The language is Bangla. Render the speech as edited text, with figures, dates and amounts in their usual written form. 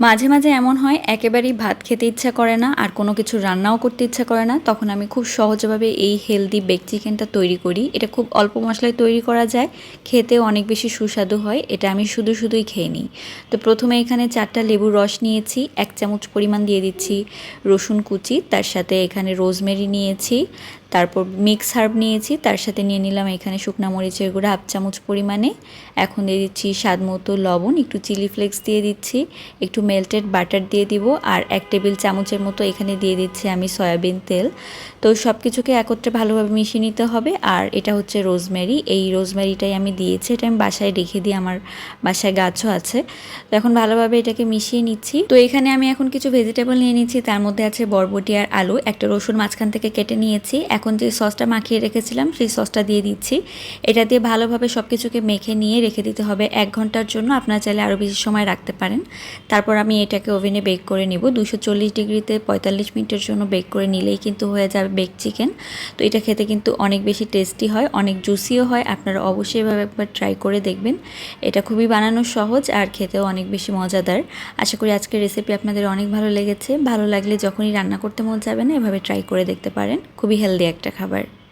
মাঝে মাঝে এমন হয় একেবারেই ভাত খেতে ইচ্ছা করে না আর কোনো কিছু রান্নাও করতে ইচ্ছা করে না, তখন আমি খুব সহজভাবে এই হেলদি বেক চিকেনটা তৈরি করি। এটা খুব অল্প মশলায় তৈরি করা যায়, খেতেও অনেক বেশি সুস্বাদু হয়। এটা আমি শুধুই খেয়ে নিই। তো প্রথমে এখানে 4টা লেবুর রস নিয়েছি, 1 চামচ পরিমাণ দিয়ে দিচ্ছি রসুন কুচি, তার সাথে এখানে রোজমেরি নিয়েছি, তারপর মিক্স হার্ব নিয়েছি, তার সাথে নিয়ে নিলাম এখানে শুকনা মরিচের গুঁড়া 1/2 চামচ পরিমাণে। এখন দিয়ে দিচ্ছি স্বাদ মতো লবণ, একটু চিলি ফ্লেক্স দিয়ে দিচ্ছি, একটু মেল্টেড বাটার দিয়ে দিব, আর 1 টেবিল চামচের মতো এখানে দিয়ে দিচ্ছি আমি সয়াবিন তেল। তো সব কিছুকে একত্রে ভালোভাবে মিশিয়ে নিতে হবে। আর এটা হচ্ছে রোজমেরি, এই রোজমেরিটাই আমি দিয়েছি, এটা আমি বাসায় রেখে দিই, আমার বাসায় গাছও আছে। তো এখন ভালোভাবে এটাকে মিশিয়ে নিচ্ছি। তো এখানে আমি এখন কিছু ভেজিটেবল নিয়ে নিচ্ছি, তার মধ্যে আছে বরবটি আর আলু, একটা রসুন মাঝখান থেকে কেটে নিয়েছি। এখন যে সসটা মাখিয়ে রেখেছিলাম সেই সসটা দিয়ে দিচ্ছি। এটা দিয়ে ভালোভাবে সব কিছুকে মেখে নিয়ে রেখে দিতে হবে 1 ঘন্টার জন্য। আপনারা চাইলে আরও বেশি সময় রাখতে পারেন। তারপর আমি এটাকে ওভেনে বেক করে নিব 240 ডিগ্রিতে 45 মিনিটের জন্য বেক করে নিলেই কিন্তু হয়ে যাবে বেক চিকেন। তো এটা খেতে কিন্তু অনেক বেশি টেস্টি হয়, অনেক জুসিও হয়। আপনারা অবশ্যই এভাবে একবার ট্রাই করে দেখবেন। এটা খুবই বানানো সহজ আর খেতেও অনেক বেশি মজাদার। আশা করি আজকের রেসিপি আপনাদের অনেক ভালো লেগেছে। ভালো লাগলে যখনই রান্না করতে মন যাবে না, এভাবে ট্রাই করে দেখতে পারেন। খুবই হেলদি একটা খাবার।